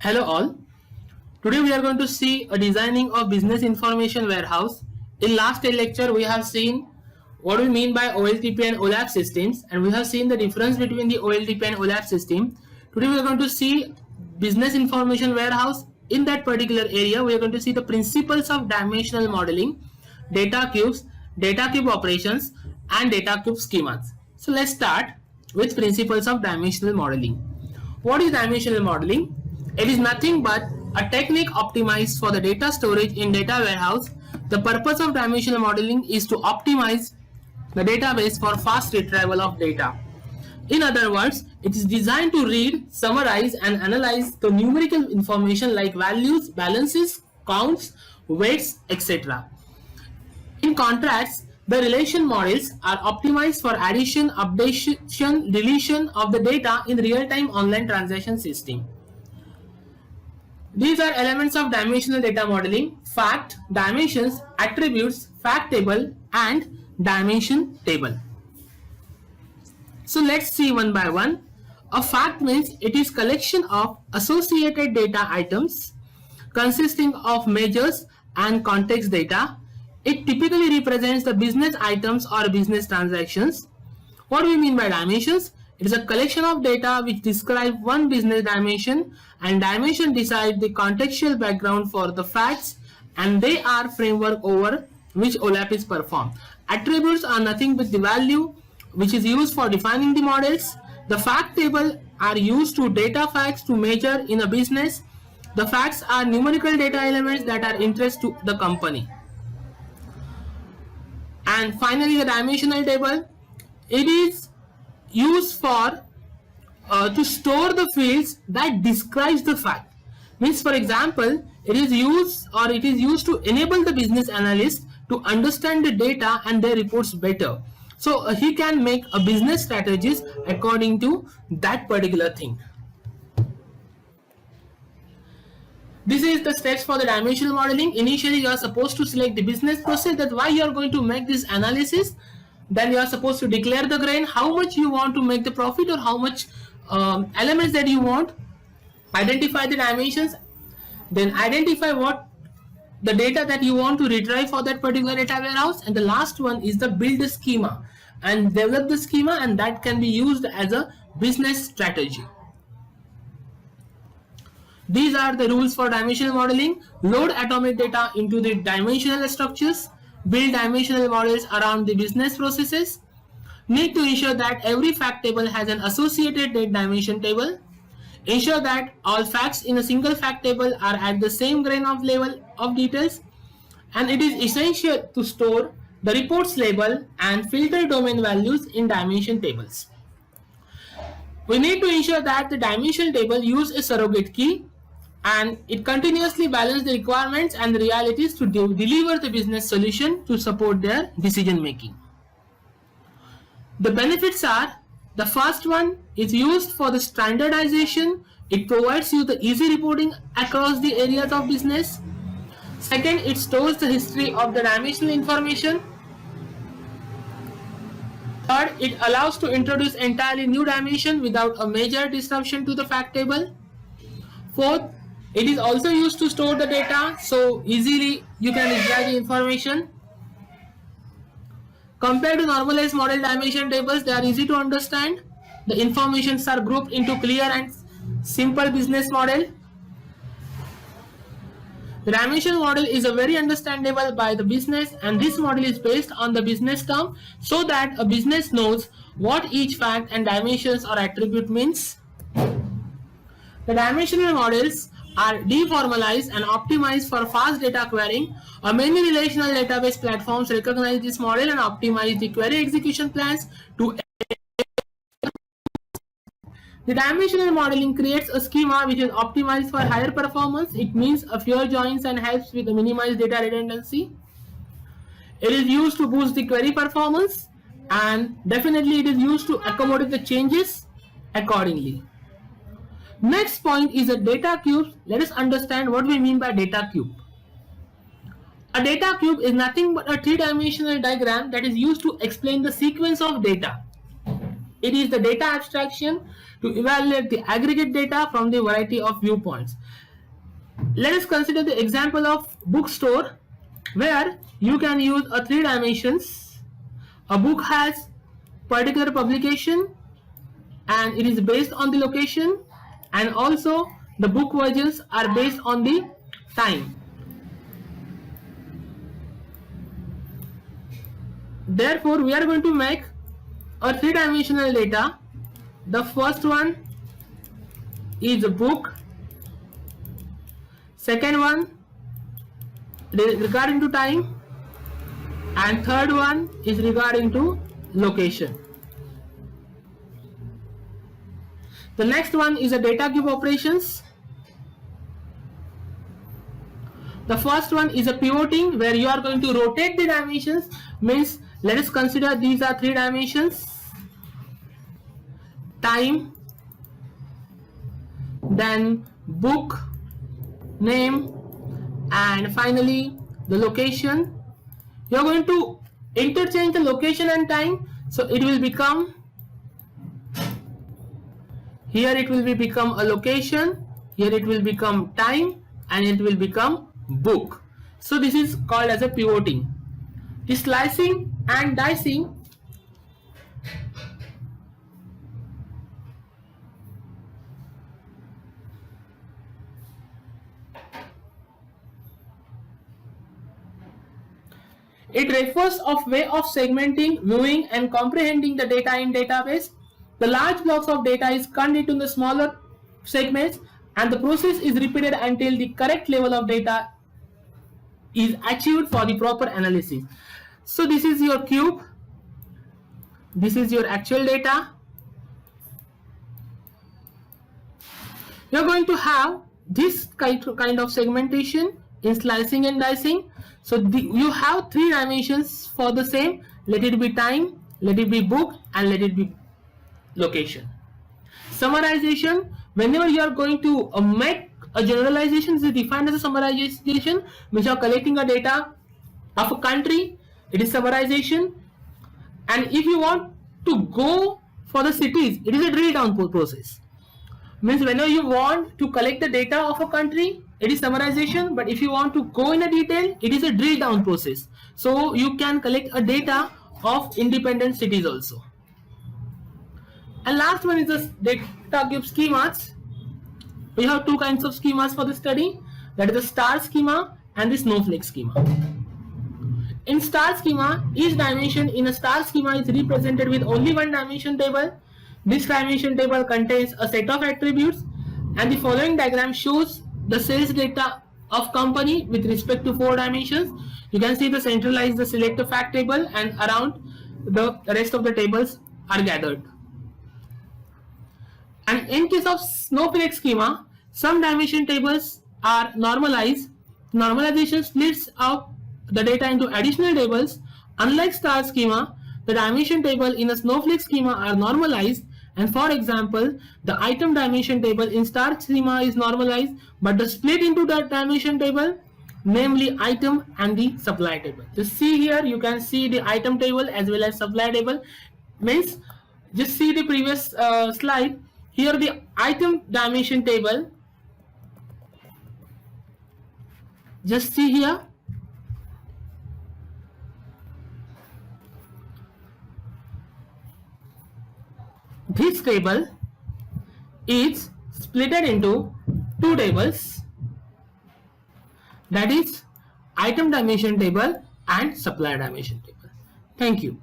Hello all. Today we are going to see a designing of business information warehouse. In last lecture we have seen what we mean by OLTP and OLAP systems, and we have seen the difference between the OLTP and OLAP system. Today we are going to see business information warehouse. In that particular area we are going to see the principles of dimensional modeling, data cubes, data cube operations and data cube schemas. So let's start with principles of dimensional modeling. What is dimensional modeling? It is nothing but a technique optimized for the data storage in data warehouse. The purpose of dimensional modeling is to optimize the database for fast retrieval of data. In other words, it is designed to read, summarize and analyze the numerical information like values, balances, counts, weights, etc. In contrast, the relation models are optimized for addition, updation, deletion of the data in real-time online transaction system. These are elements of dimensional data modeling: fact, dimensions, attributes, fact table and dimension table. So let's see one by one. A fact means it is collection of associated data items consisting of measures and context data. It typically represents the business items or business transactions. What do we mean by dimensions? It is a collection of data which describe one business dimension, and dimension decide the contextual background for the facts, and they are framework over which OLAP is performed. Attributes are nothing but the value which is used for defining the models. The fact table are used to data facts to measure in a business. The facts are numerical data elements that are interest to the company. And finally, the dimensional table, it is used for to store the fields that describes the fact. Means, for example, it is used to enable the business analyst to understand the data and their reports better. So he can make a business strategies according to that particular thing. This is the steps for the dimensional modeling. Initially, you are supposed to select the business process, that why you are going to make this analysis. Then you are supposed to declare the grain, how much you want to make the profit or how much elements that you want. Identify the dimensions, then identify what the data that you want to retrieve for that particular data warehouse, and the last one is the build the schema and develop the schema, and that can be used as a business strategy. These are the rules for dimensional modeling. Load atomic data into the dimensional structures. Build dimensional models around the business processes. Need to ensure that every fact table has an associated date dimension table. Ensure that all facts in a single fact table are at the same grain of level of details. And it is essential to store the reports label and filter domain values in dimension tables. We need to ensure that the dimension table use a surrogate key, and it continuously balances the requirements and the realities to deliver the business solution to support their decision making. The benefits are, the first one is used for the standardization. It provides you the easy reporting across the areas of business. Second, it stores the history of the dimensional information. Third, it allows to introduce entirely new dimension without a major disruption to the fact table. Fourth, it is also used to store the data, so easily you can extract the information. Compared to normalized model dimension tables, they are easy to understand. The informations are grouped into clear and simple business model. The dimension model is a very understandable by the business, and this model is based on the business term so that a business knows what each fact and dimensions or attribute means. The dimensional models are deformalized and optimized for fast data querying. Many relational database platforms recognize this model and optimize the query execution plans to. The dimensional modeling creates a schema which is optimized for higher performance. It means a fewer joins and helps with the minimized data redundancy. It is used to boost the query performance, and definitely it is used to accommodate the changes accordingly. Next point is a data cube. Let us understand what we mean by data cube. A data cube is nothing but a three-dimensional diagram that is used to explain the sequence of data. It is the data abstraction to evaluate the aggregate data from the variety of viewpoints. Let us consider the example of bookstore, where you can use a 3 dimensions. A book has particular publication and it is based on the location, and also the book versions are based on the time. Therefore, we are going to make a 3-dimensional data. The first one is a book, second one regarding to time, and third one is regarding to location. The next one is a data cube operations. The first one is a pivoting, where you are going to rotate the dimensions. Means, let us consider these are 3 dimensions: time, then book name, and finally the location. You are going to interchange the location and time, so it will become, here it will become a location, here it will become time, and it will become book. So this is called as a pivoting. The slicing and dicing, it refers of way of segmenting, viewing, and comprehending the data in database. The large blocks of data is cut into the smaller segments, and the process is repeated until the correct level of data is achieved for the proper analysis. So this is your cube, this is your actual data. You are going to have this kind of segmentation in slicing and dicing. So you have 3 dimensions for the same. Let it be time, let it be book, and let it be location. Summarization, whenever you are going to make a generalization, is defined as a summarization. Means you are collecting a data of a country, it is summarization. And if you want to go for the cities, it is a drill down process. Means whenever you want to collect the data of a country, it is summarization, but if you want to go in a detail, it is a drill down process. So you can collect a data of independent cities also. And last one is the data cube schemas. We have 2 kinds of schemas for the study, that is the star schema and the snowflake schema. In star schema, each dimension in a star schema is represented with only 1 dimension table. This dimension table contains a set of attributes, and the following diagram shows the sales data of company with respect to 4 dimensions. You can see the centralized, the select a fact table, and around the rest of the tables are gathered. And in case of snowflake schema, some dimension tables are normalized. Normalization splits out the data into additional tables. Unlike star schema, the dimension table in a snowflake schema are normalized, and for example, the item dimension table in star schema is normalized, but the split into that dimension table, namely item and the supply table. So see here, you can see the item table as well as supply table. Means, just see the previous slide. Here the item dimension table, just see here, this table is splitted into 2 tables, that is item dimension table and supply dimension table. Thank you.